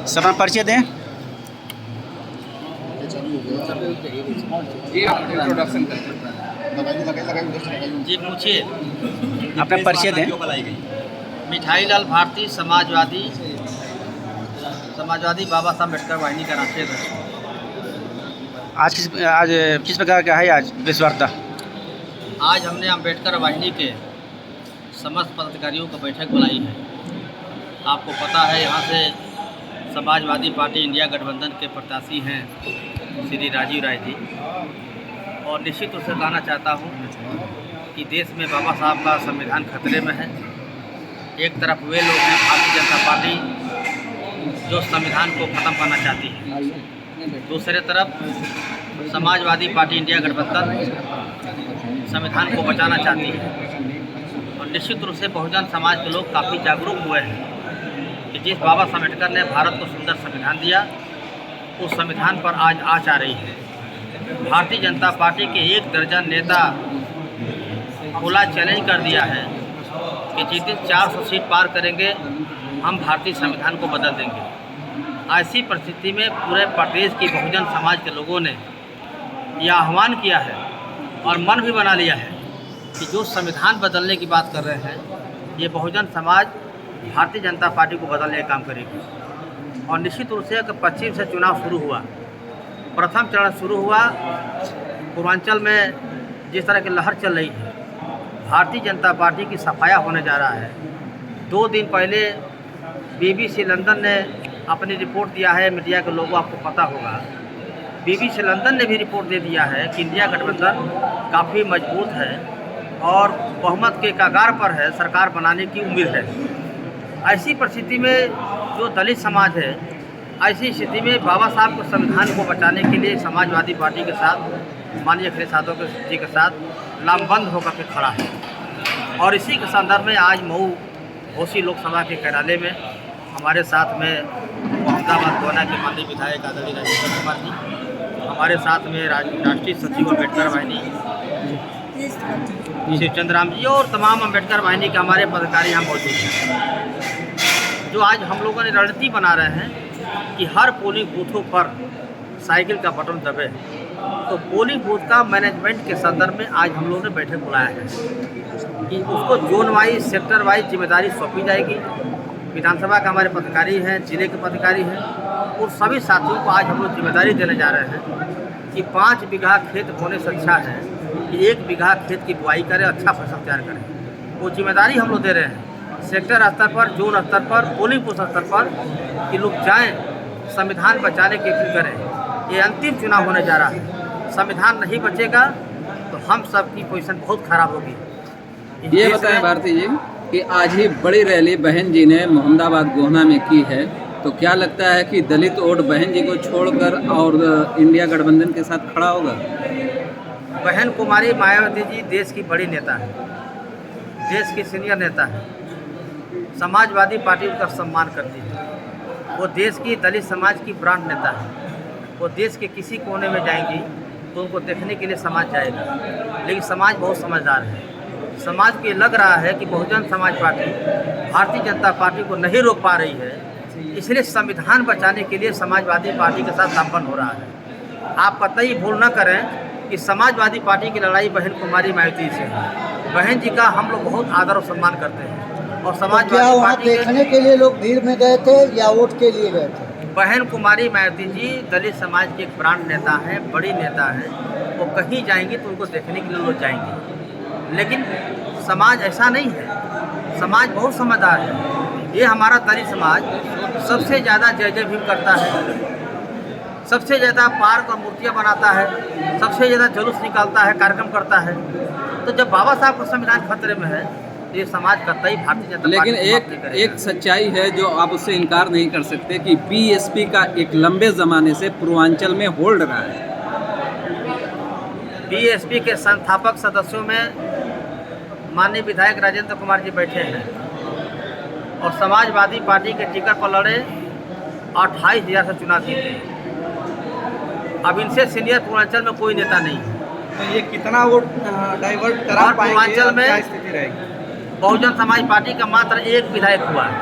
Sir अपना परिचय दें। जी पूछिए। अपना परिचय दें। मिठाई लाल भारती, समाजवादी बाबा साहब अम्बेडकर वाहिनी का राष्ट्रीय अध्यक्ष। आज किस प्रकार का है आज प्रेस वार्ता? आज हमने अम्बेडकर वाहिनी के समस्त पदाधिकारियों को बैठक बुलाई है। आपको पता है यहाँ से समाजवादी पार्टी इंडिया गठबंधन के प्रत्याशी हैं श्री राजीव राय जी, और निश्चित रूप से कहना चाहता हूँ कि देश में बाबा साहब का संविधान खतरे में है। एक तरफ वे लोग हैं भारतीय जनता पार्टी जो संविधान को ख़त्म करना चाहती है, दूसरे तरफ समाजवादी पार्टी इंडिया गठबंधन संविधान को बचाना चाहती है। और निश्चित रूप से बहुजन समाज के लोग काफ़ी जागरूक हुए हैं कि जिस बाबा साहब अम्बेडकर ने भारत को सुंदर संविधान दिया, उस संविधान पर आज आँच आ रही है। भारतीय जनता पार्टी के 1 दर्जन नेता खुला चैलेंज कर दिया है कि जिस दिन 400 सीट पार करेंगे हम भारतीय संविधान को बदल देंगे। ऐसी परिस्थिति में पूरे प्रदेश की बहुजन समाज के लोगों ने यह आह्वान किया है और मन भी बना लिया है कि जो संविधान बदलने की बात कर रहे हैं, ये बहुजन समाज भारतीय जनता पार्टी को बदलने का काम करेगी। और निश्चित रूप से पश्चिम से चुनाव शुरू हुआ, प्रथम चरण शुरू हुआ, पूर्वांचल में जिस तरह की लहर चल रही है, भारतीय जनता पार्टी की सफाया होने जा रहा है। 2 दिन पहले BBC लंदन ने अपनी रिपोर्ट दिया है, मीडिया के लोगों आपको पता होगा, BBC लंदन ने भी रिपोर्ट दे दिया है कि इंडिया गठबंधन काफ़ी मजबूत है और बहुमत के कगार पर है, सरकार बनाने की उम्मीद है। ऐसी परिस्थिति में जो दलित समाज है, ऐसी स्थिति में बाबा साहब को संविधान को बचाने के लिए समाजवादी पार्टी के साथ, माननीय अखिलेश यादव जी के साथ लामबंद होकर के खड़ा है। और इसी के संदर्भ में आज मऊ घोसी लोकसभा के कार्यालय में हमारे साथ में मोहम्मदाबाद गोना के माननीय विधायक आदरणीय राजेंद्र कुमार जी, हमारे साथ में राष्ट्रीय सचिव अम्बेडकर वाहिनी श्री चंद्राम जी और तमाम अम्बेडकर वाहिनी के हमारे पदाधिकारी यहाँ मौजूद हैं। जो आज हम लोगों ने रणनीति बना रहे हैं कि हर पोलिंग बूथों पर साइकिल का बटन दबे, तो पोलिंग बूथ का मैनेजमेंट के संदर्भ में आज हम लोगों ने बैठक बुलाया है कि उसको जोन वाइज, सेक्टर वाइज जिम्मेदारी सौंपी जाएगी। विधानसभा का हमारे पदाधिकारी हैं, जिले के पदाधिकारी हैं, और सभी साथियों को आज हम लोग जिम्मेदारी देने जा रहे हैं कि 5 बीघा खेत बोने से अच्छा है कि 1 बीघा खेत की बुआई करें, अच्छा फसल तैयार करें। वो जिम्मेदारी हम लोग दे रहे हैं सेक्टर स्तर पर, जोन स्तर पर, पोलिंग बूथ स्तर पर कि लोग जाएँ, संविधान बचाने की अपील करें। ये अंतिम चुनाव होने जा रहा है, संविधान नहीं बचेगा तो हम सब की पोजीशन बहुत खराब होगी। ये बताएं भारती जी कि आज ही बड़ी रैली बहन जी ने मोहम्मदाबाद गोहना में की है, तो क्या लगता है कि दलित वोट बहन जी को छोड़कर और इंडिया गठबंधन के साथ खड़ा होगा? बहन कुमारी मायावती जी देश की बड़ी नेता है, देश की सीनियर नेता है, समाजवादी पार्टी उनका सम्मान करती है। वो देश की दलित समाज की ब्रांड नेता है। वो देश के किसी कोने में जाएंगी तो उनको देखने के लिए समाज जाएगा, लेकिन समाज बहुत समझदार है। समाज को ये लग रहा है कि बहुजन समाज पार्टी भारतीय जनता पार्टी को नहीं रोक पा रही है, इसलिए संविधान बचाने के लिए समाजवादी पार्टी के साथ लामबंद हो रहा है। आप कतई भूल न करें कि समाजवादी पार्टी की लड़ाई बहन कुमारी मायावती से है। बहन जी का हम लोग बहुत आदर और सम्मान करते हैं। और समाजवादी पार्टी देखने के लिए लोग भीड़ में गए थे या वोट के लिए गए थे? बहन कुमारी मायावती जी दलित समाज के एक ब्रांड नेता हैं, बड़ी नेता हैं। वो कहीं जाएंगी तो उनको देखने के लिए लोग जाएंगे, लेकिन समाज ऐसा नहीं है। समाज बहुत समझदार है। ये हमारा दलित समाज सबसे ज़्यादा जय जय भीम करता है, सबसे ज़्यादा पार्क और मूर्तियाँ बनाता है, सबसे ज़्यादा जुलूस निकालता है, कार्यक्रम करता है। तो जब बाबा साहब का संविधान खतरे में है तो ये समाज कतई भारतीय जनता पार्टी। लेकिन एक सच्चाई है जो आप उससे इनकार नहीं कर सकते कि BSP का एक लंबे ज़माने से पूर्वांचल में होल्ड रहा है। BSP के संस्थापक सदस्यों में माननीय विधायक राजेंद्र कुमार जी बैठे हैं और समाजवादी पार्टी के टिकट पर लड़े 28,000 से चुनाव जीते। अब इनसे सीनियर पूर्वांचल में कोई नेता नहीं है। तो ये कितना वोट डाइवर्ट करा पाएंगे? पूर्वांचल में क्या स्थिति रहेगी? बहुजन समाज पार्टी का मात्र 1 विधायक हुआ है।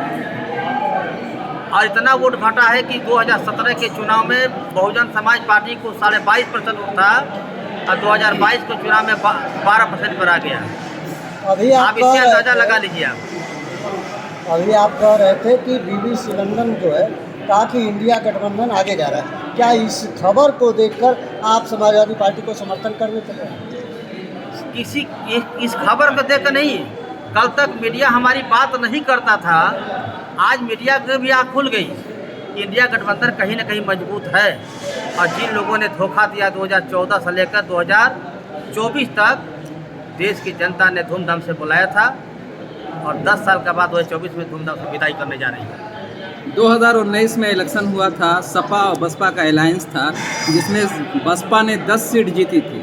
और इतना वोट घटा है कि 2017 के चुनाव में बहुजन समाज पार्टी को 22.5% वोट था और 2022 के चुनाव में 12% पर आ गया। अभी आप इससे अंदाजा लगा लीजिए आप। अभी आप कह रहे थे कि BBC लंदन जो है कहा कि इंडिया गठबंधन आगे जा रहा है, क्या इस खबर को देखकर आप समाजवादी पार्टी को समर्थन करने चले? इस खबर को देख कर नहीं, कल तक मीडिया हमारी बात नहीं करता था, आज मीडिया की भी आँख खुल गई। इंडिया गठबंधन कहीं ना कहीं मजबूत है और जिन लोगों ने धोखा दिया 2014 से लेकर 2024 तक, देश की जनता ने धूमधाम से बुलाया था और 10 साल के बाद 2024 में धूमधाम से विदाई करने जा रही है। 2019 में इलेक्शन हुआ था, सपा और बसपा का अलायंस था जिसमें बसपा ने 10 सीट जीती थी,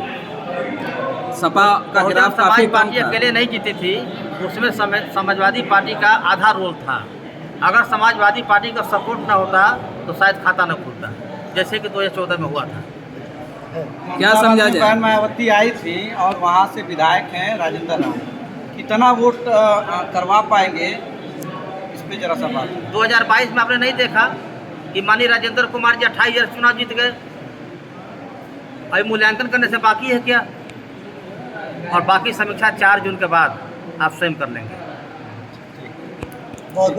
सपा का खिलाफ काफी कम पार्टी था। अकेले नहीं जीती थी, उसमें समाजवादी पार्टी का आधा रोल था। अगर समाजवादी पार्टी का सपोर्ट ना होता तो शायद खाता न खुलता, जैसे कि 2014 में हुआ था। क्या समझा जाए? बहन मायावती आई थी और वहाँ से विधायक हैं राजेंद्र राव, कितना वोट करवा पाएंगे इस पे जरा सा बात। 2022 में आपने नहीं देखा कि माननीय राजेंद्र कुमार जी 28 चुनाव जीत गए? अभी मूल्यांकन करने से बाकी है क्या? और बाकी समीक्षा 4 जून के बाद आप स्वयं कर लेंगे। बहुत